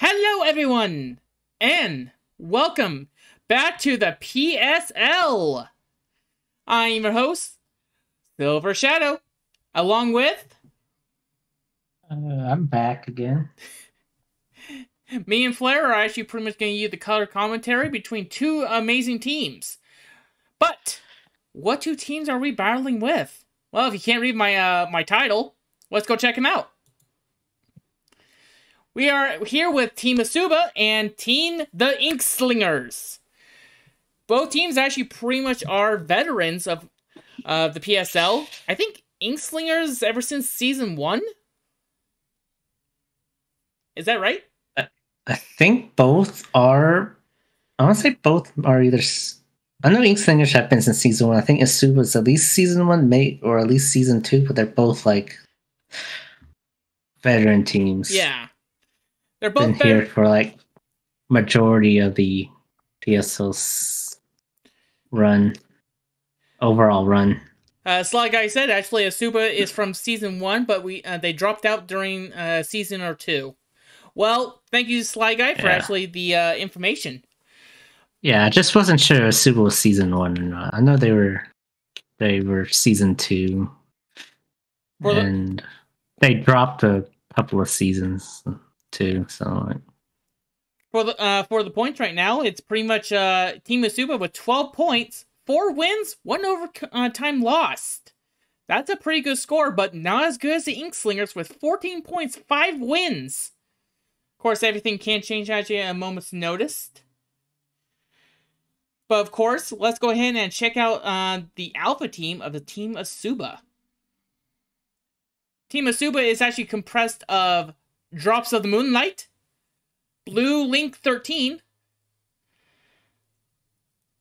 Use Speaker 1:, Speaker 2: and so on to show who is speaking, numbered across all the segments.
Speaker 1: Hello, everyone, and welcome back to the PSL. I'm your host, Silver Shadow, along with...
Speaker 2: I'm back again.
Speaker 1: Me and Flair are actually pretty much going to use the color commentary between two amazing teams. But, what two teams are we battling with? Well, if you can't read my title, let's go check them out. We are here with Team ESUBA and Team the Inkslingers. Both teams actually pretty much are veterans of the PSL. I think Inkslingers ever since Season 1? Is that right?
Speaker 2: I think both are... I want to say both are either... I know Inkslingers have been since Season 1. I think ESUBA's at least Season 1, or at least Season 2, but they're both, like, veteran teams.
Speaker 1: Yeah. They're both
Speaker 2: been here for like majority of the PSL's run, overall run.
Speaker 1: Sly Guy said actually ESUBA is from Season 1, but they dropped out during Season or 2. Well, thank you, Sly Guy, for actually the information.
Speaker 2: Yeah, I just wasn't sure ESUBA was Season 1 or not. I know they were Season 2, and they dropped a couple of seasons too. So
Speaker 1: for the points right now, it's pretty much Team ESUBA with 12 points, 4 wins, 1 overtime lost. That's a pretty good score, but not as good as the Inkslingers with 14 points, 5 wins. Of course, everything can change at a moment's notice. But of course, let's go ahead and check out the alpha team of the Team ESUBA. Team ESUBA is actually compressed of Drops of the Moonlight, Blue Link 13.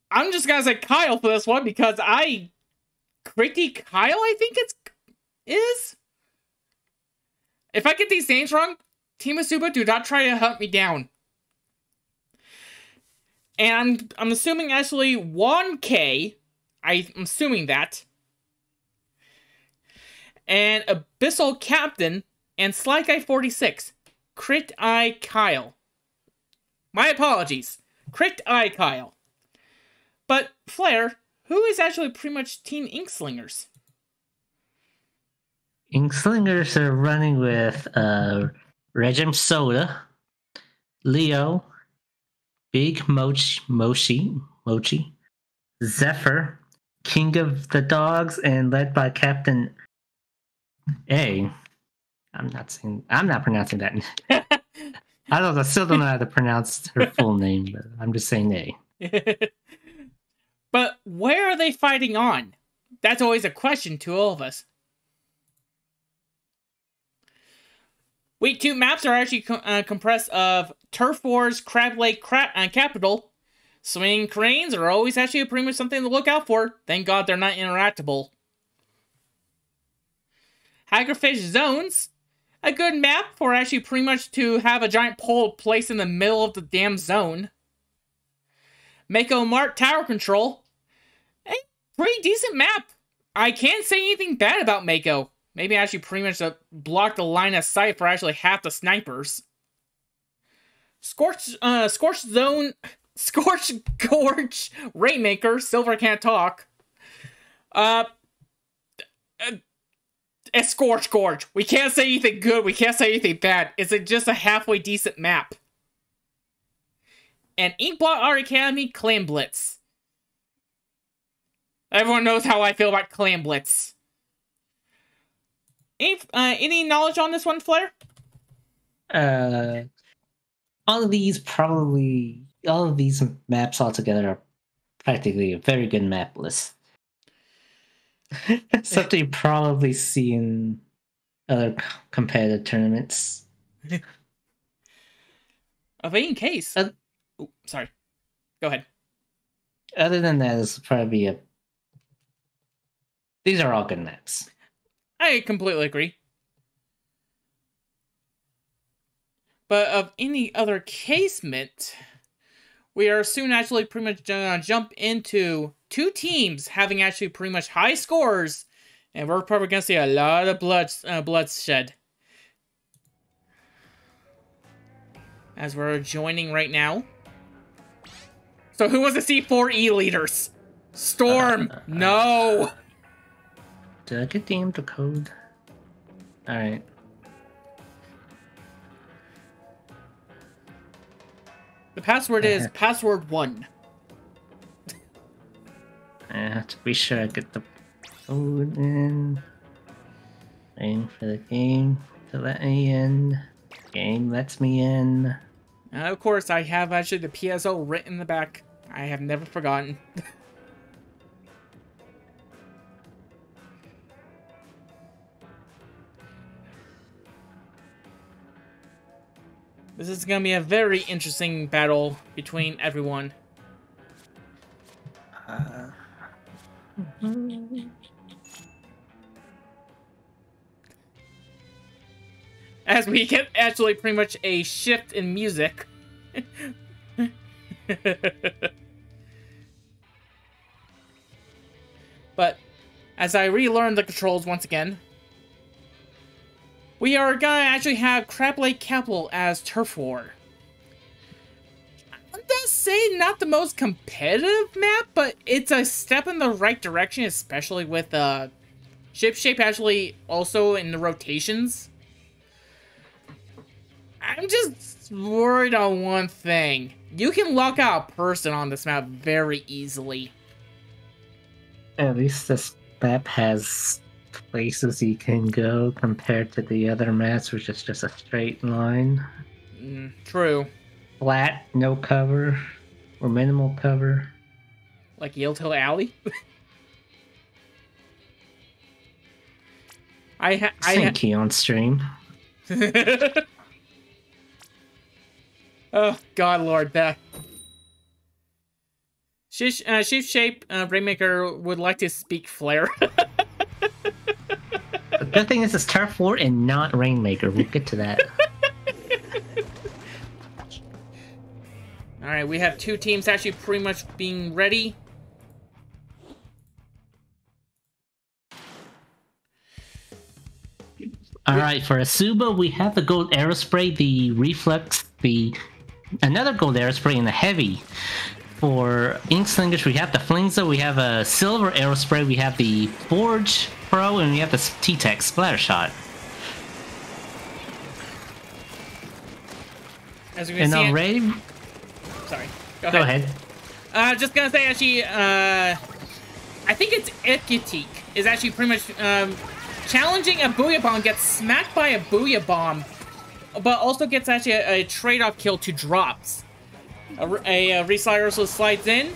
Speaker 1: I'm just gonna say Kyle for this one because Gritty Kyle, I think is. If I get these names wrong, Team ESUBA, do not try to hunt me down. And I'm assuming actually 1K. I'm assuming that. And Abyssal Captain and Sly Guy 46. Crit Eye Kyle. My apologies. Crit Eye Kyle. But, Flair, who is actually pretty much Team Inkslingers?
Speaker 2: Inkslingers are running with Regim Soda, Leo, Big Mochi, Zephyr, King of the Dogs, and led by Captain A. I'm not pronouncing that. I still don't know how to pronounce her full name, but I'm just saying A.
Speaker 1: But where are they fighting on? That's always a question to all of us. Week 2 maps are actually compressed of Turf Wars, Crab Lake Capital. Swinging cranes are always actually pretty much something to look out for. Thank God they're not interactable. Haggerfish Zones. A good map for actually pretty much to have a giant pole placed in the middle of the damn zone. Mako Mart Tower Control. A pretty decent map. I can't say anything bad about Mako. Maybe actually pretty much block the line of sight for actually half the snipers. Scorched Gorge Rainmaker. Silver can't talk. A Scorched Gorge. We can't say anything good. We can't say anything bad. It's just a halfway decent map. And Inkblot Art Academy Clan Blitz. Everyone knows how I feel about Clan Blitz. Any knowledge on this one, Flair?
Speaker 2: All of these maps altogether are practically a very good map list. Something you probably see in other competitive tournaments.
Speaker 1: Of any case. Sorry. Go ahead.
Speaker 2: Other than that, it's probably these are all good maps.
Speaker 1: I completely agree. But of any other casement, we are soon actually pretty much going to jump into two teams having actually pretty much high scores, and we're probably going to see a lot of bloodshed. as we're joining right now. So who was the C4E leaders? Storm! No!
Speaker 2: Did I get the code? Alright.
Speaker 1: The password is password 1.
Speaker 2: I have to be sure I get the code in. Waiting for the game to let me in. Game lets me in.
Speaker 1: Of course, I have actually the PSO written in the back. I have never forgotten. This is going to be a very interesting battle between everyone. As we get actually pretty much a shift in music. But as I relearn the controls once again, we are gonna actually have Crab Lake Capital as Turf War. I'm gonna say not the most competitive map, but it's a step in the right direction, especially with ship shape actually also in the rotations. I'm just worried on one thing. You can lock out a person on this map very easily.
Speaker 2: At least this map has places you can go compared to the other maps, which is just a straight line.
Speaker 1: True.
Speaker 2: Flat, no cover, or minimal cover.
Speaker 1: Like Yellowtail Alley?
Speaker 2: Thank you on stream.
Speaker 1: Oh, God, Lord, that. Shift Shape Rainmaker would like to speak Flare.
Speaker 2: The good thing is it's Turf War and not Rainmaker. We'll get to that.
Speaker 1: Alright, we have two teams actually pretty much being ready.
Speaker 2: Alright, for ESUBA, we have the gold aerospray, the reflex, another gold aerospray, and the heavy. For Inkslingers, we have the Flingza, we have a silver aerospray, we have the Forge Pro, and we have the T-Tech Splatter Shot.
Speaker 1: As we can see,
Speaker 2: already...
Speaker 1: Sorry.
Speaker 2: Go ahead.
Speaker 1: Just gonna say, actually, I think it's Iketik is actually pretty much challenging a Booyah Bomb, gets smacked by a Booyah Bomb, but also gets actually a trade-off kill to drops. A Reslider also slides in.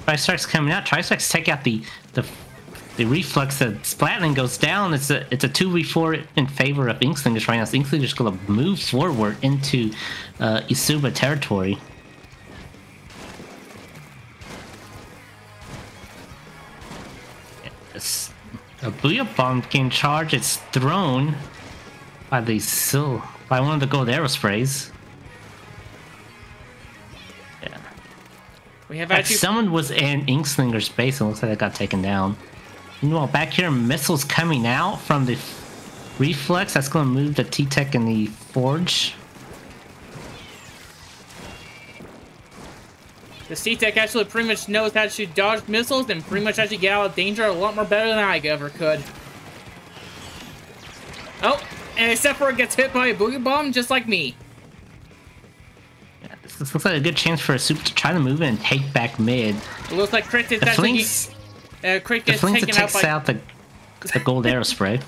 Speaker 2: Tri-Strike's coming out. Tri-Strike's take out the reflex. The Splatling goes down. It's a 2v4 in favor of Inkslingers right now. So Inkslingers gonna move forward into ESUBA territory. A Booyah Bomb can charge. It's thrown by by one of the gold aerosprays. Yeah.
Speaker 1: We have actually
Speaker 2: someone was in Inkslinger's base and looks like they got taken down. Meanwhile, back here, missiles coming out from the reflex. That's going to move the T-Tech and the Forge.
Speaker 1: The C-Tech actually pretty much knows how to dodge missiles and pretty much actually get out of danger a lot more better than I ever could. Oh, and except for it gets hit by a Booyah Bomb just like me.
Speaker 2: Yeah, this looks like a good chance for ESUBA to try to move in and take back mid.
Speaker 1: It looks like Crick is actually... Crick gets taken
Speaker 2: out by... the gold aerospray.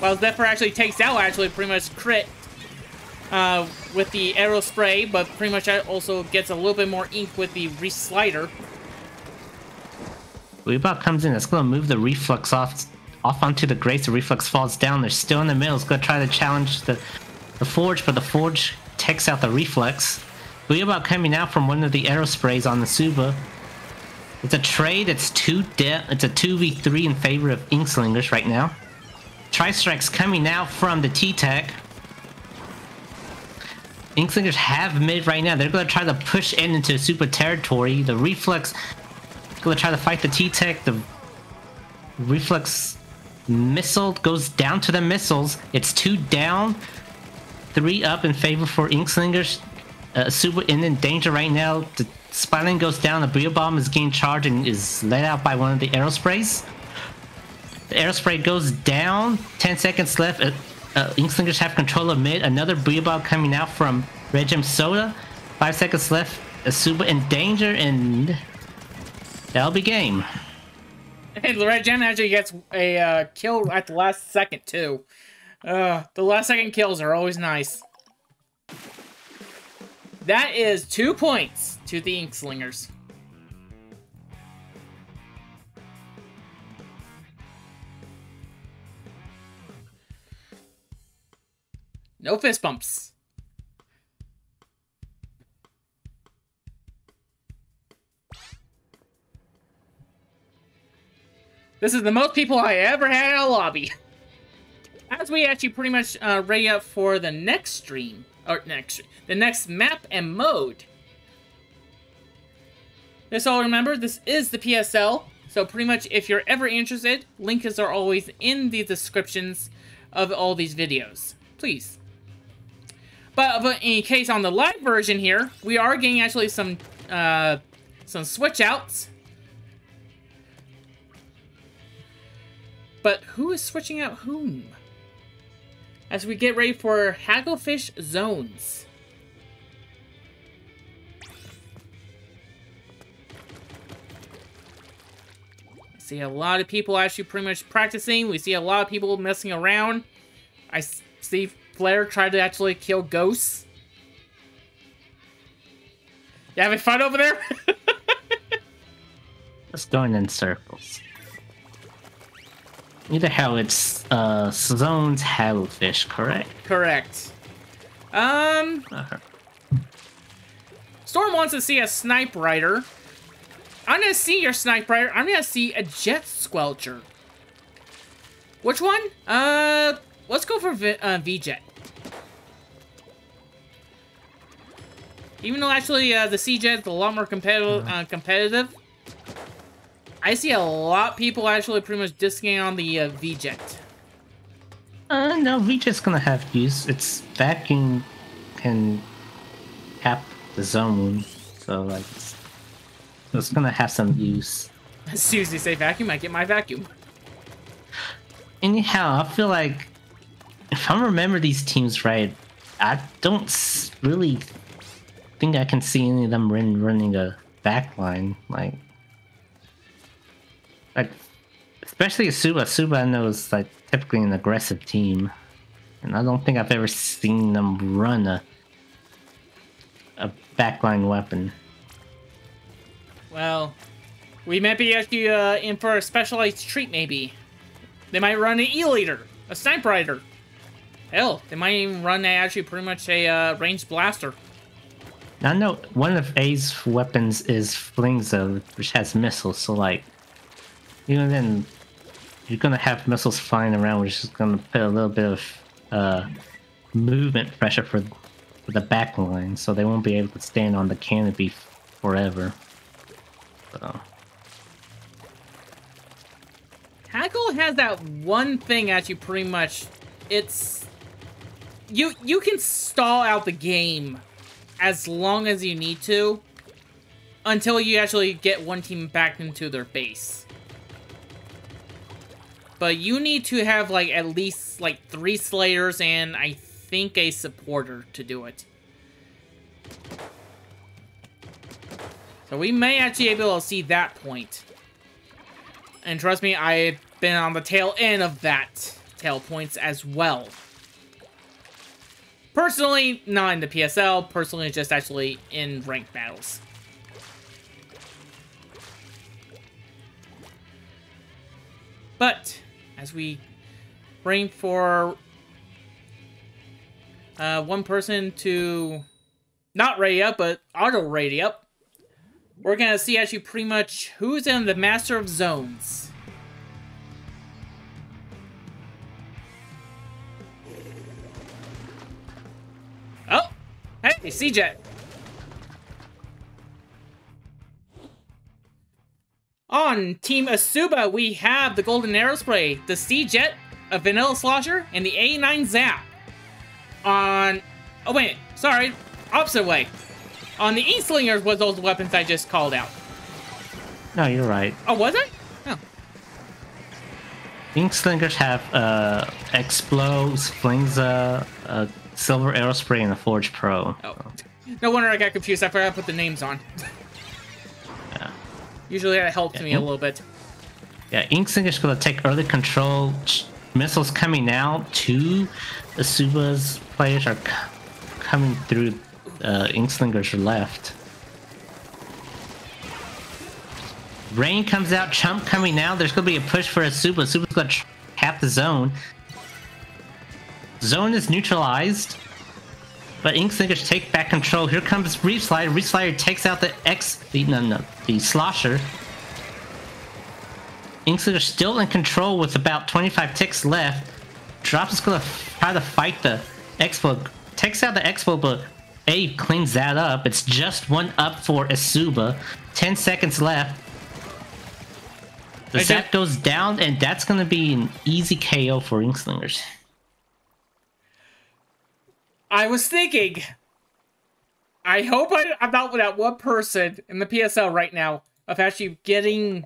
Speaker 1: While Zephyr actually takes out pretty much Crit with the arrow spray, but pretty much also gets a little bit more ink with the Reslider.
Speaker 2: Weebot comes in. It's going to move the reflex off onto the Grace. The reflex falls down. They're still in the middle. It's going to try to challenge the Forge, but the Forge takes out the reflex. Weebot coming out from one of the arrow sprays on the ESUBA. It's a trade. It's a 2v3 in favor of Inkslingers right now. Tri-Strike's coming out from the T-Tech. Inkslingers have mid right now. They're going to try to push into ESUBA territory. The reflex is going to try to fight the T-Tech. The reflex Missile goes down to the missiles. It's 2 down, 3 up in favor for Inkslingers. ESUBA in danger right now. The Splat goes down. The Brio Bomb is getting charged and is let out by one of the Aerosprays. The Aerospray goes down. 10 seconds left. Inkslingers have control of mid. Another Brio Bomb coming out from Red Gem Soda. 5 seconds left. ESUBA in danger, and that'll be game.
Speaker 1: Hey, the Red Gem actually gets a kill at the last second, too. The last second kills are always nice. That is 2 points to the Inkslingers. No fist bumps. This is the most people I ever had in a lobby. As we actually pretty much ready up for the next stream. Or the next map and mode. Just all remember, this is the PSL. So pretty much if you're ever interested, links are always in the descriptions of all these videos. Please. But in case on the live version here, we are getting actually some switch outs. But who is switching out whom? As we get ready for Hagglefish Zones. I see a lot of people actually pretty much practicing. We see a lot of people messing around. I see Flare try to actually kill ghosts. You having fun over there?
Speaker 2: Just going in circles. Either how it's Zones Hagglefish, correct?
Speaker 1: Correct. Storm wants to see a Snipe Rider. I'm gonna see your Snipe Rider. I'm gonna see a Jet Squelcher. Which one? Let's go for V-Jet. Even though actually the C-Jet is a lot more competitive, I see a lot of people actually pretty much disking on the V-Jet.
Speaker 2: No, V-Jet's gonna have use. Its vacuum can cap the zone, so like it's gonna have some use.
Speaker 1: As soon as you say vacuum, I get my vacuum.
Speaker 2: Anyhow, I feel like if I remember these teams right, I don't really think I can see any of them running a backline like especially ESUBA. ESUBA I know is like typically an aggressive team, and I don't think I've ever seen them run a backline weapon.
Speaker 1: Well, we might be actually in for a specialized treat maybe. They might run an E-Leader, a Sniper Rider. Hell, they might even run actually pretty much a ranged blaster.
Speaker 2: Now, I know one of A's weapons is Flingza, which has missiles, so like even then, you're gonna have missiles flying around, which is gonna put a little bit of movement pressure for the back line, so they won't be able to stand on the canopy forever. So.
Speaker 1: Haggle has that one thing actually pretty much. It's you can stall out the game as long as you need to until you actually get one team back into their base. But you need to have like at least like 3 Slayers and I think a supporter to do it. So we may actually be able to see that point. And trust me, I've been on the tail end of that tail points as well. Personally, not in the PSL. Personally, just actually in ranked battles. But as we bring for one person to not ready up, but auto ready up, we're gonna see actually pretty much who's in the Master of Zones. Oh, hey, C-Jet. On Team ESUBA, we have the Golden Aerospray, the C-Jet, a Vanilla Slosher, and the A9 Zap. On... Oh, wait. Sorry. Opposite way. On the Inkslingers was those weapons I just called out.
Speaker 2: No, you're right.
Speaker 1: Oh, was I? Oh.
Speaker 2: Inkslingers have Explodes, Flings, Silver Aerospray, and a Forge Pro.
Speaker 1: Oh. No wonder I got confused. I forgot to put the names on.
Speaker 2: Yeah.
Speaker 1: Usually that helps me a little bit.
Speaker 2: Yeah, Inkslingers gonna take early control. Missiles coming out. Two ESUBA's players are coming through. Inkslingers are left. Rain comes out. Chump coming out. There's gonna be a push for ESUBA. ESUBA's gonna cap the zone. Zone is neutralized. But Inkslingers take back control. Here comes Reef Slider. Reef Slider takes out the the Slosher. Inkslingers still in control with about 25 ticks left. Drops is gonna try to fight the Expo. Takes out the Expo, but Abe cleans that up. It's just one up for ESUBA. 10 seconds left. The Zap goes down, and that's gonna be an easy KO for Inkslingers.
Speaker 1: I was thinking, I hope I'm not that one person in the PSL right now of actually getting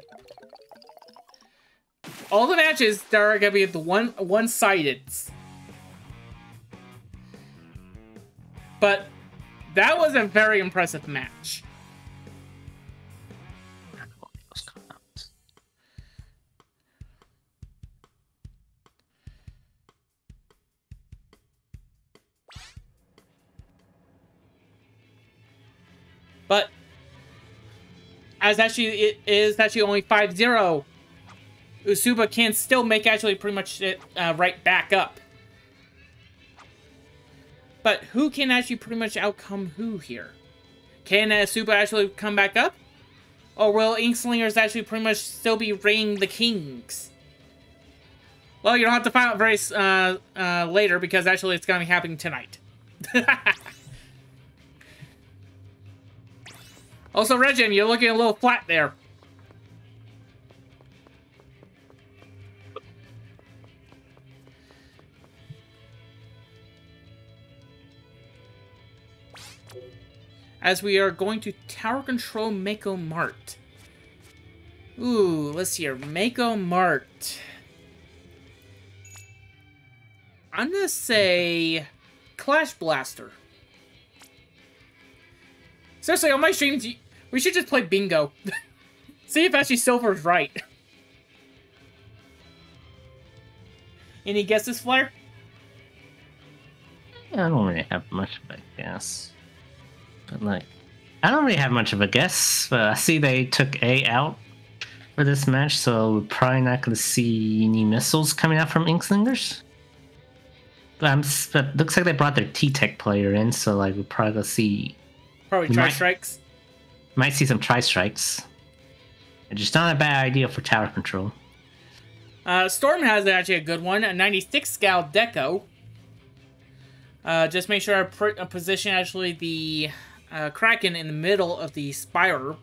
Speaker 1: all the matches that are going to be the one-sided. But that was a very impressive match. But as it is actually only 5-0, ESUBA can still make actually pretty much it right back up. But who can actually pretty much outcome who here? Can ESUBA actually come back up? Or will Inkslingers actually pretty much still be reigning the kings? Well, you don't have to find out very later, because actually it's going to be happening tonight. Also, Regin, you're looking a little flat there. As we are going to tower control Mako Mart. Ooh, let's see here. Mako Mart. I'm gonna say Clash Blaster. Seriously, on my streams, we should just play bingo. See if actually Silver's right. Any guesses, Flare?
Speaker 2: Yeah, I don't really have much of a guess. But, like, I don't really have much of a guess. But I see they took A out for this match, so we're probably not going to see any missiles coming out from Inkslingers. But looks like they brought their T-Tech player in, so, like, we're probably going to see...
Speaker 1: Probably Tri-Strikes.
Speaker 2: Might see some Tri-Strikes. It's just not a bad idea for tower control.
Speaker 1: Storm has actually a good one. A 96 Scout Deco. Just make sure I position actually the Kraken in the middle of the Spire,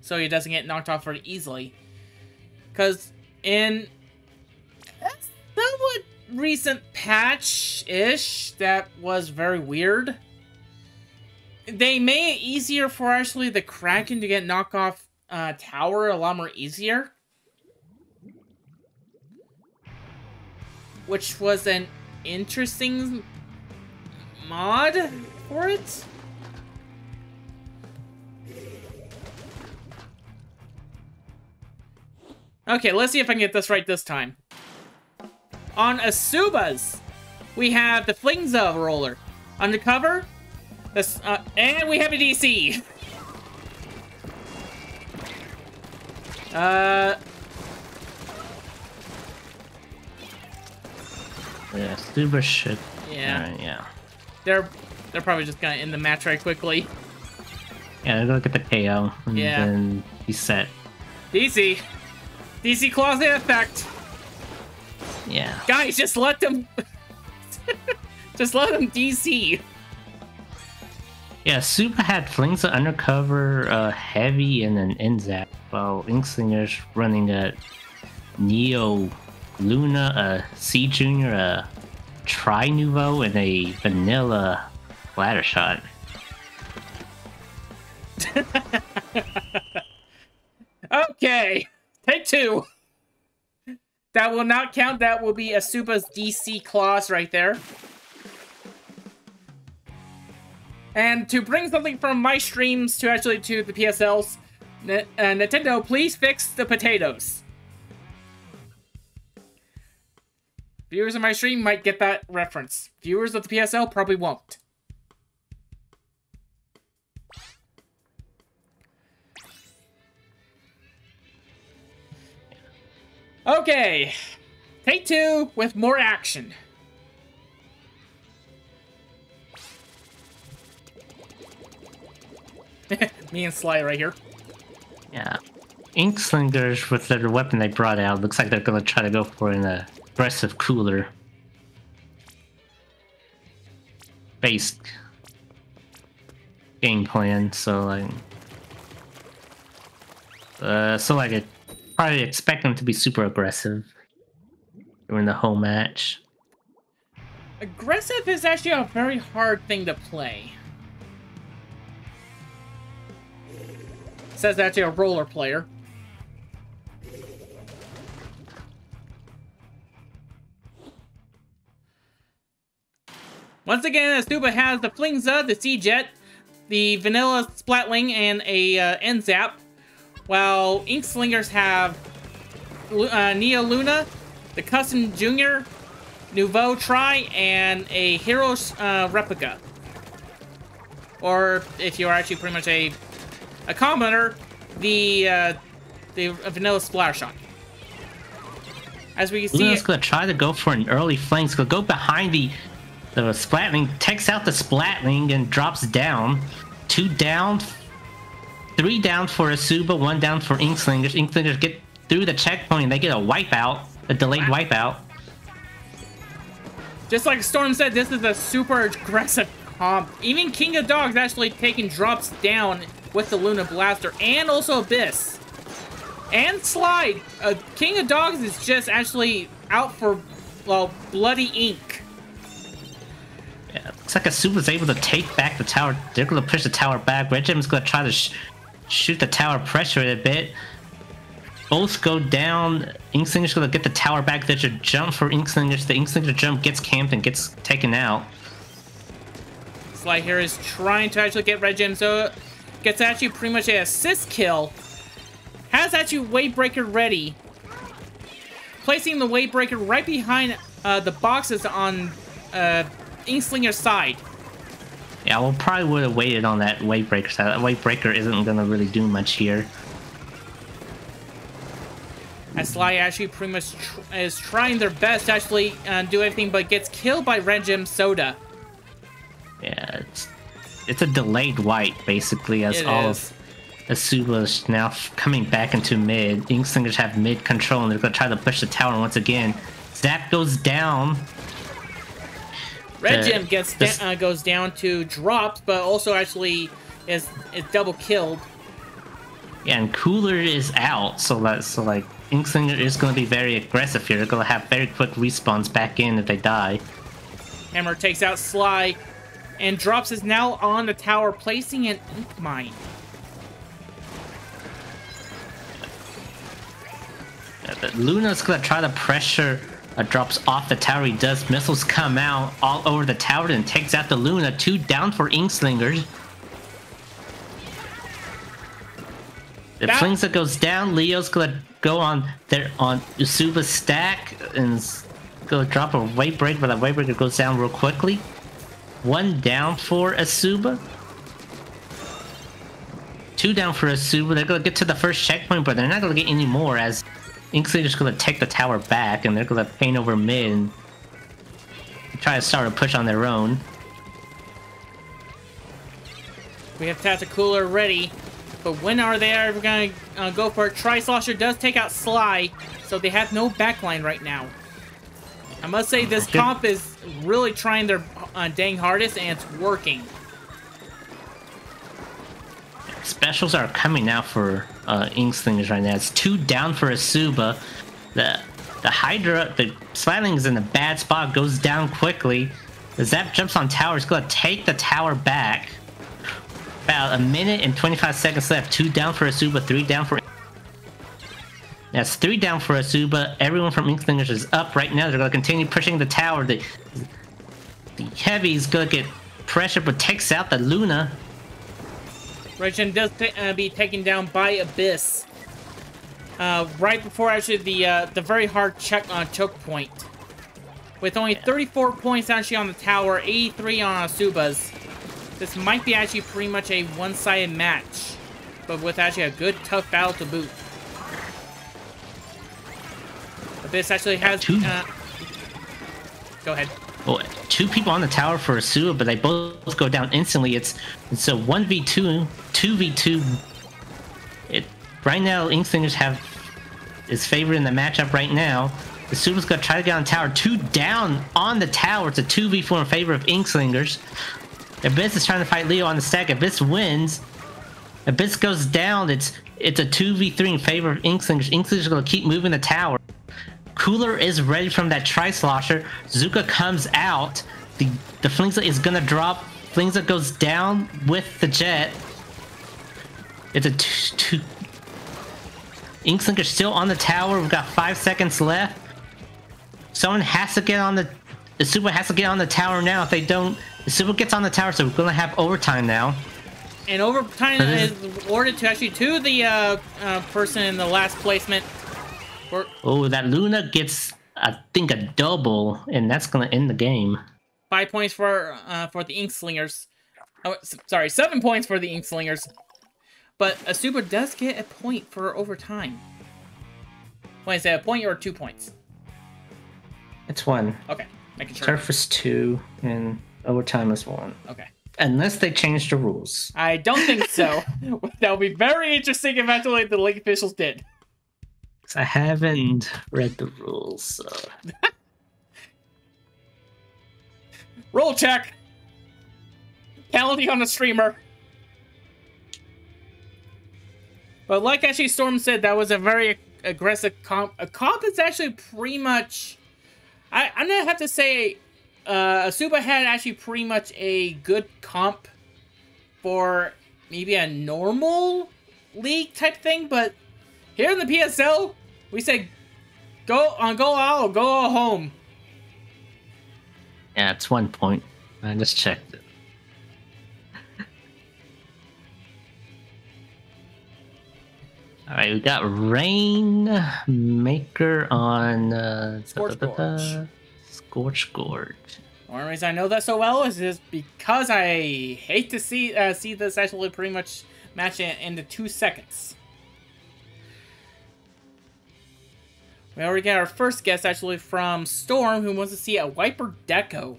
Speaker 1: so he doesn't get knocked off very easily. Because in somewhat recent patch-ish that was very weird, they made it easier for actually the Kraken to get knocked off tower a lot more easier. Which was an interesting mod for it. Okay, let's see if I can get this right this time. On ESUBA's, we have the Flingza roller. Undercover. This, and we have a DC.
Speaker 2: Yeah, super shit.
Speaker 1: Yeah.
Speaker 2: Yeah.
Speaker 1: They're probably just gonna end the match right quickly.
Speaker 2: Yeah, they're gonna get the KO and then he's set.
Speaker 1: DC closet effect.
Speaker 2: Yeah.
Speaker 1: Guys, just let them just let them DC.
Speaker 2: Yeah, Super had Flings of Undercover, Heavy, and an Inzap, while Inkslingers running a Neo Luna, a C Junior, a Tri Nouveau, and a Vanilla Ladder Shot.
Speaker 1: Okay, take two. That will not count. That will be ESUBA's DC clause right there. And to bring something from my streams to actually to the PSLs, Nintendo, please fix the potatoes. Viewers of my stream might get that reference. Viewers of the PSL probably won't. Okay, take two with more action. Me and Sly right here.
Speaker 2: Yeah. Inkslingers, with their weapon they brought out, looks like they're gonna try to go for an aggressive cooler based game plan, so like I probably expect them to be super aggressive during the whole match.
Speaker 1: Aggressive is actually a very hard thing to play. Says actually a roller player. Once again, ESUBA has the Flingza, the C-Jet, the Vanilla Splatling, and a N-Zap, while Inkslingers have Neo Luna, the Custom Junior, Nouveau Tri, and a Hero's Replica. Or, if you're actually pretty much a commoner, the Vanilla Splash Shot. As we see,
Speaker 2: Luna's gonna try to go for an early flank. He's gonna go behind the Splatling, takes out the Splatling and drops down. 2 down, 3 down for ESUBA, 1 down for Inkslingers. Inkslingers get through the checkpoint and they get a wipeout, a delayed wipeout.
Speaker 1: Just like Storm said, this is a super aggressive comp. Even King of Dogs actually taking drops down with the Luna Blaster, and also Abyss. And Slide. King of Dogs is just actually out for, well, bloody ink.
Speaker 2: Yeah, looks like ESUBA's able to take back the tower. They're going to push the tower back. Red Gem's going to try to shoot the tower, pressure it a bit. Both go down. Inkslingers going to get the tower back. There's a jump for Inkslingers. The Inkslinger jump gets camped and gets taken out.
Speaker 1: Slide here is trying to actually get Red Gem, so gets actually pretty much an assist kill. Has actually Wavebreaker ready. Placing the Wavebreaker right behind the boxes on Inkslinger's side.
Speaker 2: Yeah, we'll probably would have waited on that Wavebreaker side. That Wavebreaker isn't going to really do much here.
Speaker 1: As Sly actually pretty much is trying their best to actually do everything, but gets killed by Red Gem Soda.
Speaker 2: Yeah, it's a delayed wipe, basically, as all of ESUBA is now coming back into mid. Inkslingers have mid control, and they're going to try to push the tower once again. Zap goes down.
Speaker 1: Red Gem goes down to drops, but also actually is double killed.
Speaker 2: Yeah, and Cooler is out, so like Inkslinger is going to be very aggressive here. They're going to have very quick respawns back in if they die.
Speaker 1: Hammer takes out Sly, and Drops is now on the tower, placing an Ink Mine.
Speaker 2: Luna's going to try to pressure Drops off the tower. He does. Missiles come out all over the tower and takes out the Luna. 2 down for Inkslingers. The Flingza goes down. Leo's going to go on ESUBA's stack and go drop a Wavebreaker, but that Wavebreaker goes down real quickly. 1 down for ESUBA. 2 down for ESUBA. They're going to get to the first checkpoint, but they're not going to get any more as Inkslinger's going to take the tower back, and they're going to paint over mid and try to start a push on their own.
Speaker 1: We have Tacticooler ready, but when are they ever going to go for it? Tri-Slosher does take out Sly, so they have no backline right now. I must say, this comp is really trying their dang hardest, and it's working.
Speaker 2: specials are coming out for Inkslingers right now. It's 2 down for ESUBA. The Hydra, the Splatling is in a bad spot, goes down quickly. The Zap jumps on tower, it's gonna take the tower back. About a minute and 25 seconds left. 2 down for ESUBA, 3 down for... That's 3 down for ESUBA. Everyone from Inkslingers is up right now. They're gonna continue pushing the tower. The Heavy is gonna get pressure, but takes out the Luna.
Speaker 1: Regin does be taken down by Abyss. Right before actually the very hard choke point. With only 34 points actually on the tower, 83 on ESUBA's. This might be actually pretty much a one-sided match, but with actually a good tough battle to boot. Abyss actually has go ahead.
Speaker 2: Oh, 2 people on the tower for ESUBA, but they both go down instantly. It's a 1v2, 2v2. Right now, Inkslingers is favored in the matchup right now. ESUBA's gonna try to get on tower. 2 down on the tower. It's a 2v4 in favor of Inkslingers. Abyss is trying to fight Leo on the stack. Abyss wins. Abyss goes down. It's a 2v3 in favor of Inkslingers. Inkslingers are gonna keep moving the tower. Cooler is ready from that Tri-Slosher. Zuka comes out. The Flingza is gonna drop. Flingza goes down with the jet. It's a 2. Inkslingers still on the tower. We've got 5 seconds left. Someone has to get on the... ESUBA has to get on the tower now. If they don't... ESUBA gets on the tower, so we're gonna have overtime now.
Speaker 1: And overtime is awarded to actually to the person in the last placement.
Speaker 2: Oh, that Luna gets, I think, a double, and that's gonna end the game.
Speaker 1: 5 points for the Inkslingers. Oh, sorry, 7 points for the Inkslingers. But ESUBA does get a point for overtime. Wait, is that a point or 2 points?
Speaker 2: It's 1.
Speaker 1: Okay, making sure.
Speaker 2: Surface 2, and overtime is 1.
Speaker 1: Okay.
Speaker 2: Unless they change the rules.
Speaker 1: I don't think so. That would be very interesting if actually the league officials did.
Speaker 2: I haven't read the rules, so...
Speaker 1: Roll check! Penalty on the streamer. But like actually Storm said, that was a very aggressive comp. A comp is actually pretty much... I'm gonna have to say... ESUBA had actually pretty much a good comp for maybe a normal league type thing, but here in the PSL, we say go out or go home.
Speaker 2: Yeah, it's 1 point. I just checked it. Alright, we got Rainmaker on Scorch Gorge.
Speaker 1: The only reason I know that so well is just because I hate to see this actually pretty much match into 2 seconds. We already got our first guest actually from Storm, who wants to see a Wiper Deco.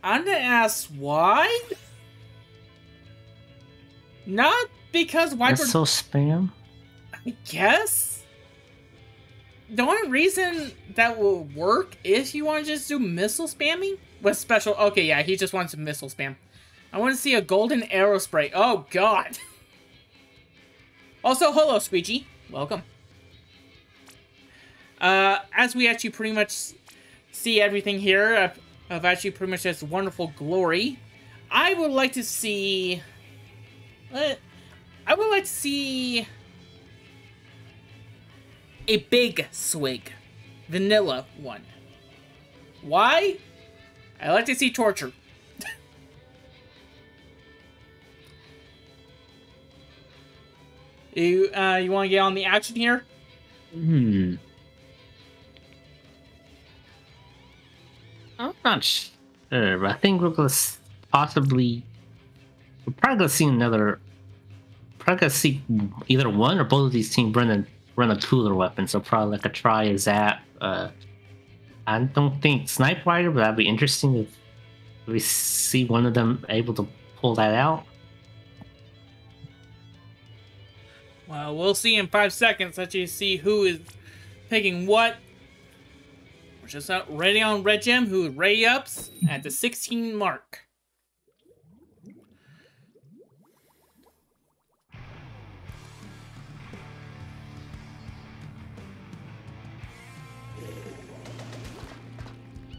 Speaker 1: I'm gonna ask why? Not because Wiper...
Speaker 2: That's so spam?
Speaker 1: I guess? The only reason that will work is you want to just do missile spamming with special... Okay, yeah, he just wants to missile spam. I want to see a golden arrow spray. Oh, God. Also, hello, Squeegee. Welcome. As we actually pretty much see everything here of actually pretty much this wonderful glory, I would like to see... I would like to see a big swig. Vanilla one. Why? I like to see torture. You want to get on the action here?
Speaker 2: I'm not sure, but I think we're gonna possibly... We're probably gonna see another... Probably gonna see either one or both of these teams run a cooler weapon, so probably like a try a zap. I don't think Snipe Rider, but that'd be interesting if we see one of them able to pull that out.
Speaker 1: Well, we'll see in 5 seconds that you see who is picking what. Just out ready on Red Gem, who ready ups at the 16 mark.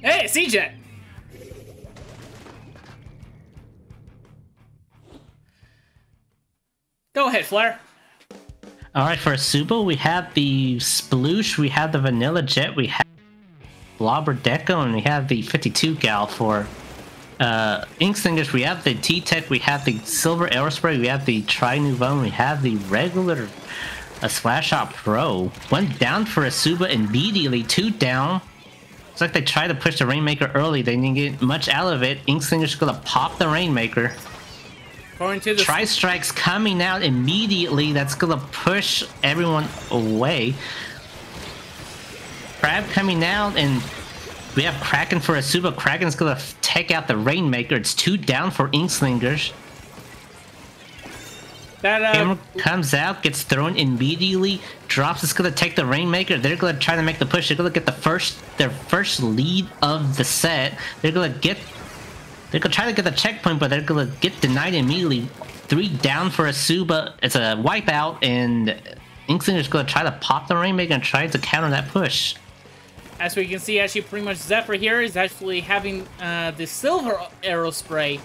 Speaker 1: Hey, C-Jet! Go ahead, Flare.
Speaker 2: Alright, for ESUBA, we have the Sploosh, we have the Vanilla Jet, we have Blobber Deco, and we have the 52 Gal. For Inkslingers, we have the T-Tech, we have the Silver Aerospray, we have the Tri-Nouveau, and we have the regular Splash Shot Pro. One down for ESUBA immediately, 2 down. It's like they tried to push the Rainmaker early, they didn't get much out of it. Inkslingers gonna pop the Rainmaker.
Speaker 1: Going to the
Speaker 2: Tri-Strike's coming out immediately, that's gonna push everyone away. Crab coming out, and we have Kraken for ESUBA. Kraken's gonna take out the Rainmaker. It's 2 down for Inkslingers. Hammer comes out, gets thrown immediately. Drops is gonna take the Rainmaker. They're gonna try to make the push. They're gonna get their first lead of the set. They're gonna try to get the checkpoint, but they're gonna get denied immediately. 3 down for ESUBA. It's a wipeout, and Inkslinger's gonna try to pop the Rainmaker and try to counter that push.
Speaker 1: As we can see, actually, pretty much Zephyr here is actually having the Silver Aerospray,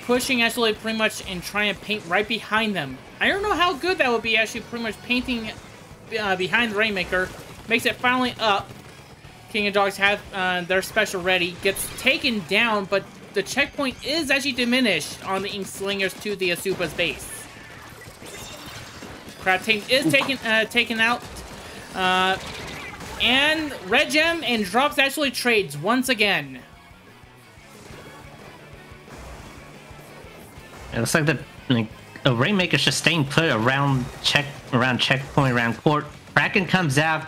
Speaker 1: pushing actually pretty much and trying to paint right behind them. I don't know how good that would be, actually, pretty much painting behind the Rainmaker. Makes it finally up. King of Dogs have their special ready. Gets taken down, but the checkpoint is actually diminished on the Inkslingers to the ESUBA's base. Crab Tank is taken out. And Red Gem and Drops actually trades once again.
Speaker 2: It looks like the Rainmaker's just staying put around checkpoint, around court. Kraken comes out.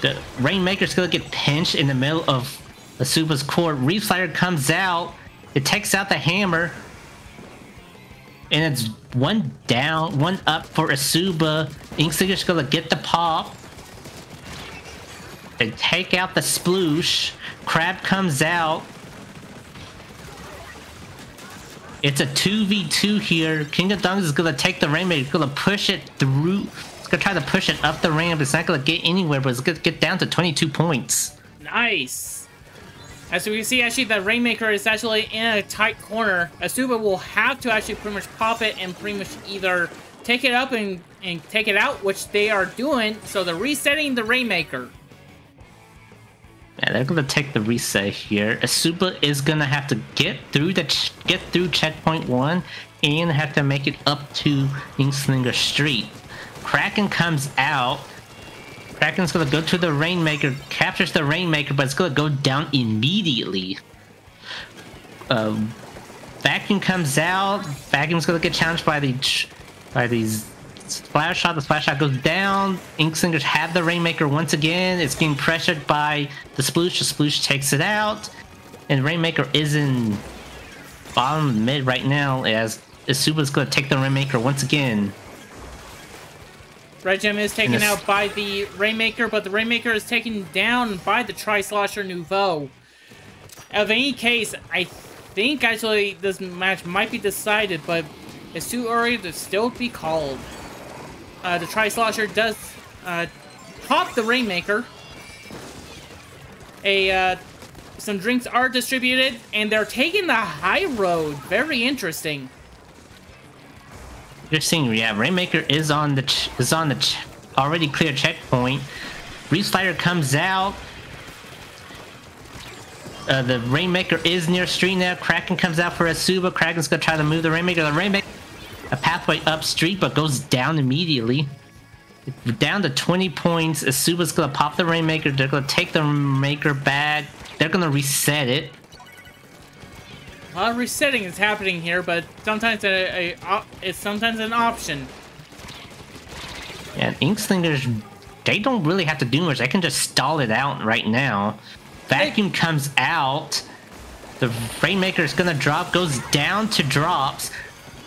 Speaker 2: The Rainmaker's gonna get pinched in the middle of ESUBA's court. Reef Slider comes out. It takes out the Hammer. And it's 1 down, 1 up for ESUBA. Inkslinger's gonna get the pop. They take out the Sploosh. Crab comes out. It's a 2v2 here. King of Dunks is gonna take the Rainmaker. He's gonna push it through. He's gonna try to push it up the ramp. It's not gonna get anywhere, but it's gonna get down to 22 points.
Speaker 1: Nice. As we can see, actually, the Rainmaker is actually in a tight corner. ESUBA will have to actually pretty much pop it and pretty much either take it up and take it out, which they are doing. So they're resetting the Rainmaker.
Speaker 2: Yeah, they're gonna take the reset here. ESUBA is gonna have to get through checkpoint 1 and have to make it up to Inkslinger Street. Kraken comes out. Kraken's gonna go to the Rainmaker, captures the Rainmaker, but it's gonna go down immediately. Vacuum comes out. Vacuum's gonna get challenged by these Splash Shot. The Splash Shot goes down. Inkslingers have the Rainmaker once again. It's being pressured by the Sploosh. The Sploosh takes it out. And Rainmaker is in bottom mid right now, as ESUBA's going to take the Rainmaker once again.
Speaker 1: Red Gem is taken out by the Rainmaker, but the Rainmaker is taken down by the Tri-Slosher Nouveau. Of any case, I think actually this match might be decided, but it's too early to still be called. The Tri-Slosher does pop the Rainmaker. Some drinks are distributed, and they're taking the high road. Very interesting.
Speaker 2: Interesting, yeah. Rainmaker is on the already clear checkpoint. Reef Slider comes out. The Rainmaker is near street now. Kraken comes out for ESUBA. Kraken's gonna try to move the Rainmaker. The Rainmaker a pathway up street, but goes down immediately. Down to 20 points. ESUBA's gonna pop the Rainmaker. They're gonna take the Rainmaker back. They're gonna reset it.
Speaker 1: A lot of resetting is happening here, but sometimes it's sometimes an option.
Speaker 2: Yeah, Inkslingers, they don't really have to do much. They can just stall it out right now. Vacuum comes out. The Rainmaker is gonna drop, goes down to Drops.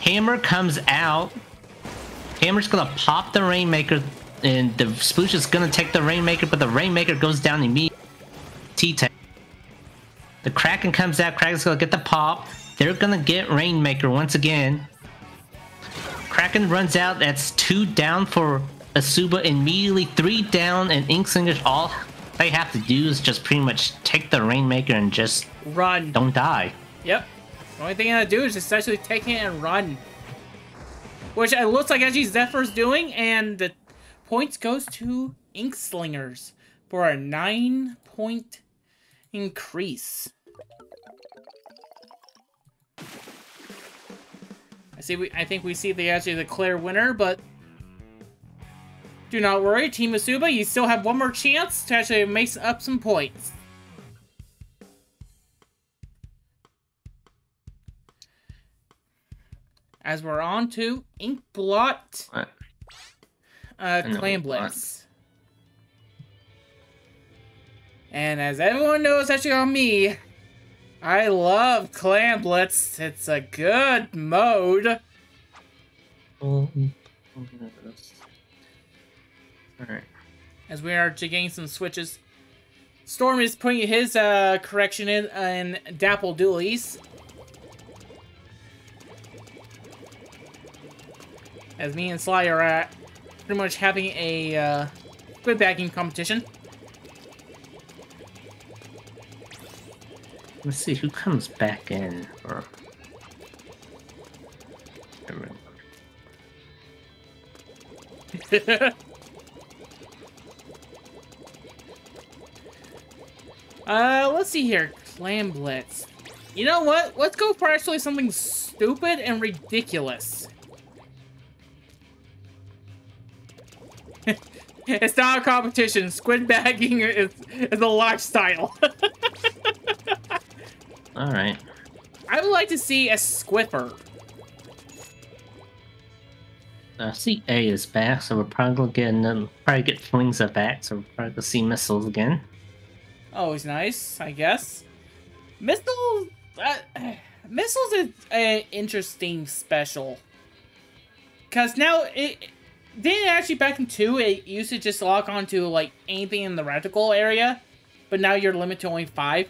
Speaker 2: Hammer comes out. Hammer's gonna pop the Rainmaker, and the Sploosh is gonna take the Rainmaker, but the Rainmaker goes down immediately. T-Tech. The Kraken comes out. Kraken's gonna get the pop. They're gonna get Rainmaker once again. Kraken runs out. That's 2 down for ESUBA. Immediately 3 down, and Inkslingers, all they have to do is just pretty much take the Rainmaker and just
Speaker 1: run.
Speaker 2: Don't die.
Speaker 1: Yep. The only thing I gotta do is just actually take it and run. Which it looks like actually Zephyr's doing, and the points goes to Inkslingers for a 9-point increase. I think we see actually the clear winner, but do not worry, Team ESUBA, you still have one more chance to actually make up some points. As we're on to Inkblot, Clan Blitz. And as everyone knows, actually on me, I love Clan Blitz. It's a good mode.
Speaker 2: Alright.
Speaker 1: As we are getting some switches. Storm is putting his correction in Dapple Doolies. As me and Sly are pretty much having a squid bagging competition.
Speaker 2: Let's see who comes back in. Or
Speaker 1: let's see here. Clan Blitz. You know what? Let's go for actually something stupid and ridiculous. It's not a competition. Squid bagging is a lifestyle.
Speaker 2: Alright.
Speaker 1: I would like to see a Squiffer.
Speaker 2: See, A is back, so we're probably gonna get Flingza back, so we're probably gonna see missiles again.
Speaker 1: Always nice, I guess. Missiles is an interesting special. Because now, didn't actually back in 2, it used to just lock onto, like, anything in the reticle area. But now you're limited to only 5.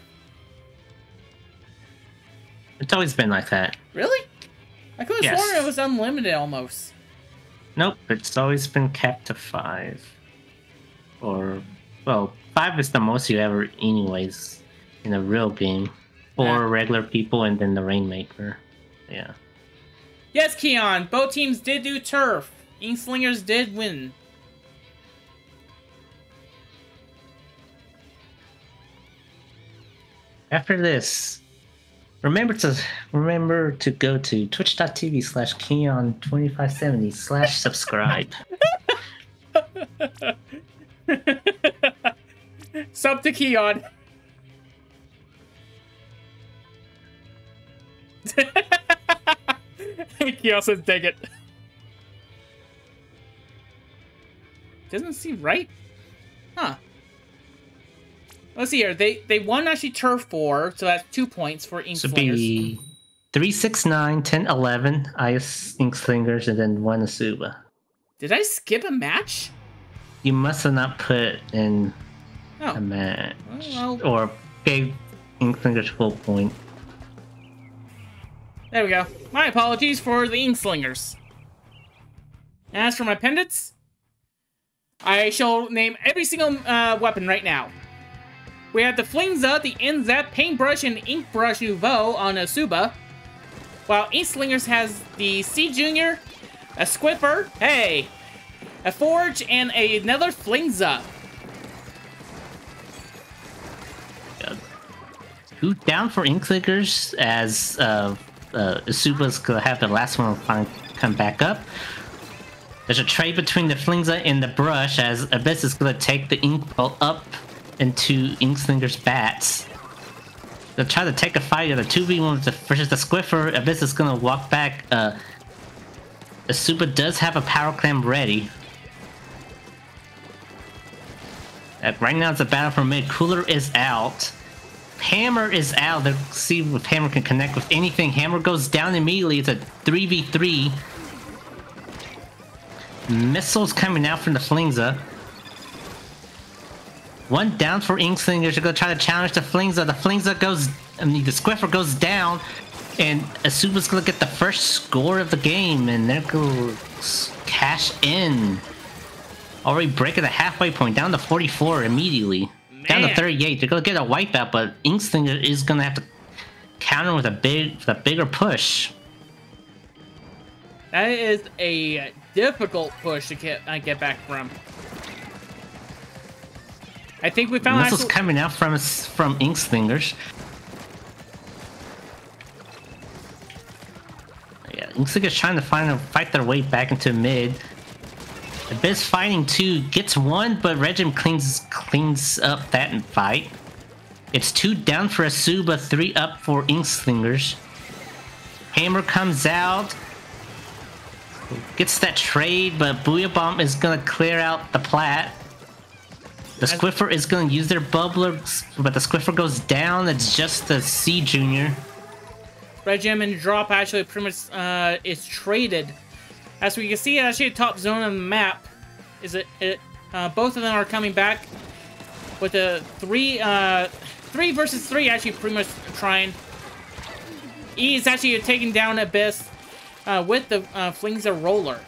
Speaker 2: It's always been like that.
Speaker 1: Really? I could have sworn it was unlimited almost.
Speaker 2: Nope, it's always been capped to 5. Or, well, 5 is the most you ever anyways in a real game. 4 regular people and then the Rainmaker. Yeah.
Speaker 1: Yes, Keon, both teams did do turf. Inkslingers did win.
Speaker 2: After this, remember to go to twitch.tv/Keon2570/subscribe.
Speaker 1: Sub to Keon. Keon says, "Dig it." Doesn't seem right. Huh. Let's see here. They won actually turf 4, so that's 2 points for Inkslingers.
Speaker 2: So be 3, 6, 9, 10, 11 Inkslingers, and then 1 ESUBA.
Speaker 1: Did I skip a match?
Speaker 2: You must have not put in a match.
Speaker 1: Well,
Speaker 2: or gave Inkslingers full point.
Speaker 1: There we go. My apologies for the Inkslingers. As for my pendants, I shall name every single weapon right now. We have the Flingza, the NZAP, Paintbrush, and Ink Brush Nouveau on ESUBA. While Inkslingers has the C Junior, a Squiffer, hey, a Forge, and another Flingza.
Speaker 2: Who down for Inkslingers as ESUBA's gonna have the last one come back up. There's a trade between the Flingza and the Brush as Abyss is gonna take the Ink Ball up into Inkslinger's bats. They'll try to take a fight at a 2v1 versus the Squiffer. Abyss is gonna walk back. ESUBA does have a power clam ready. Right now it's a battle for mid. Cooler is out. Hammer is out. Let's see if Hammer can connect with anything. Hammer goes down immediately. It's a 3v3. Missiles coming out from the Flingza. One down for Inkslingers. They're gonna try to challenge the Flingza. The Flingza goes, the Squiffer goes down, and ESUBA's gonna get the first score of the game, and they're gonna cash in. Already breaking the halfway point, down to 44 immediately. Man. Down to 38. They're gonna get a wipeout, but Inkslinger is gonna have to counter with a bigger push.
Speaker 1: That is a difficult push to get back from. I think we found
Speaker 2: missiles coming out from Inkslingers. Yeah, Inkslingers trying to fight their way back into mid. Abyss fighting 2, gets 1, but Regim cleans up that fight. It's 2 down for ESUBA, 3 up for Inkslingers. Hammer comes out, gets that trade, but Booyah Bomb is gonna clear out the Plat. The Squiffer is gonna use their bubbler, but the Squiffer goes down. It's just the C Junior.
Speaker 1: Regim and Drop actually pretty much is traded. As we can see, actually, the top zone of the map is both of them are coming back with a 3 versus 3. Actually, pretty much trying. E is actually taking down Abyss with the Flingza roller.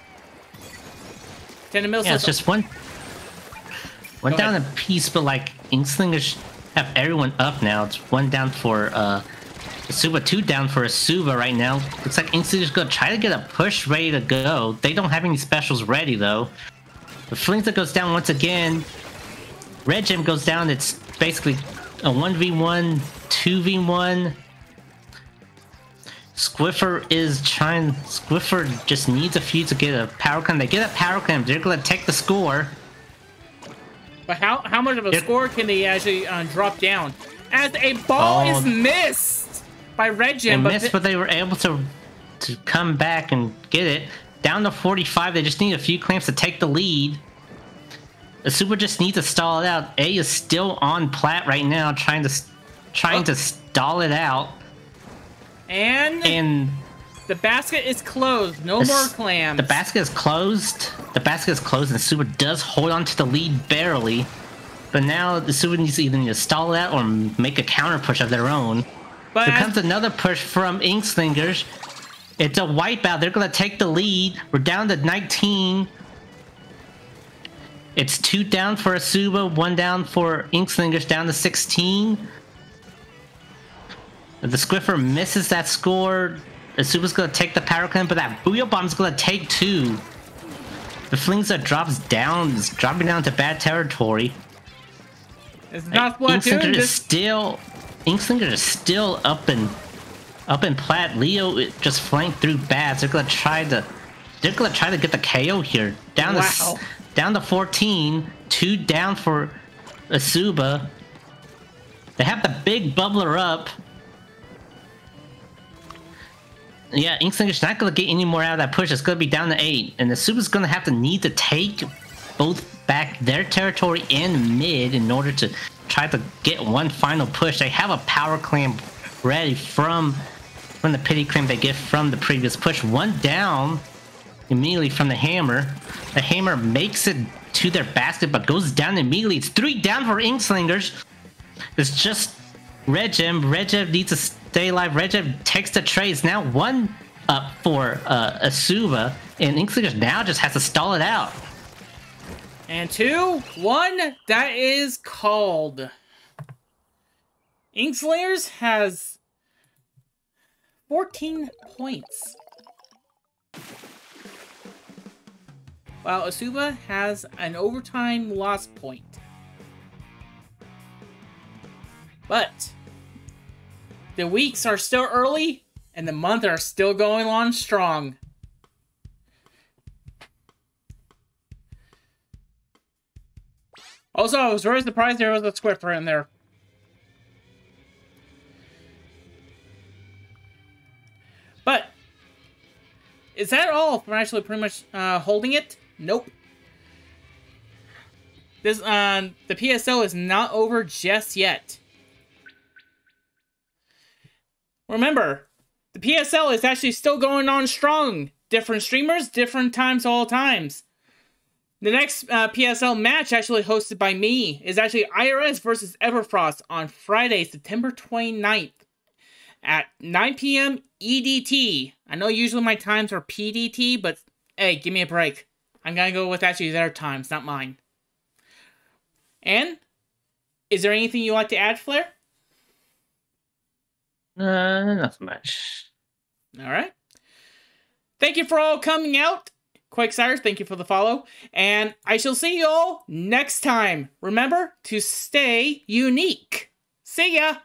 Speaker 1: 10 missiles.
Speaker 2: Yeah, it's just one down a piece, but like Inkslingers have everyone up now. It's 1 down for ESUBA, 2 down for ESUBA right now. Looks like Inkslingers gonna try to get a push ready to go. They don't have any specials ready though. The Flingza goes down once again. Regim goes down. It's basically a 1v1, 2v1. Squiffer just needs a few to get a power climb. They get a power climb. They're gonna take the score.
Speaker 1: But how much of a score can they actually drop down? As a ball is missed by Regim.
Speaker 2: But they were able to come back and get it. Down to 45, they just need a few clamps to take the lead. ESUBA just needs to stall it out. A is still on Plat right now, trying to stall it out. And the basket is closed. No more clams.
Speaker 1: The
Speaker 2: basket is closed. And ESUBA does hold on to the lead barely. But now ESUBA needs to either stall it out or make a counter push of their own. But here comes another push from Inkslingers. It's a wipeout. They're going to take the lead. We're down to 19. It's 2 down for ESUBA, 1 down for Inkslingers, down to 16. The Squiffer misses that score. ESUBA's going to take the power clamp, but that Booyah Bomb's going to take 2. The Flingza drops down, is dropping down to bad territory.
Speaker 1: It's not Splatoon.
Speaker 2: Inkslingers is still up in Plat. Leo just flanked through Bats. They're gonna try to get the KO here. Down to 14. 2 down for ESUBA. They have the big bubbler up. Yeah, Inkslingers not gonna get any more out of that push. It's gonna be down to 8, and ESUBA's gonna have to need to take both back their territory and mid in order to try to get one final push. They have a power clamp ready from the pity clamp they get from the previous push. 1 down immediately from the hammer. The hammer makes it to their basket but goes down immediately. It's 3 down for Inkslingers. It's just Regim. Regim needs to stay alive. Regim takes the trades. Now 1 up for ESUBA, and Inkslingers now just has to stall it out.
Speaker 1: And 2, 1, that is called. Inkslingers has 14 points. While ESUBA has an overtime loss point. But the weeks are still early, and the months are still going on strong. Also, I was very surprised there was a Squiffer in there. But is that all for actually pretty much holding it? Nope. This the PSL is not over just yet. Remember, the PSL is actually still going on strong. Different streamers, different times, all times. The next PSL match, actually hosted by me, is actually IRS versus Everfrost on Friday, September 29th at 9 p.m. EDT. I know usually my times are PDT, but hey, give me a break. I'm going to go with actually their times, not mine. And, is there anything you'd like to add, Flair?
Speaker 2: Not so much.
Speaker 1: Alright. Thank you for all coming out. Quakesires, thank you for the follow. And I shall see you all next time. Remember to stay unique. See ya!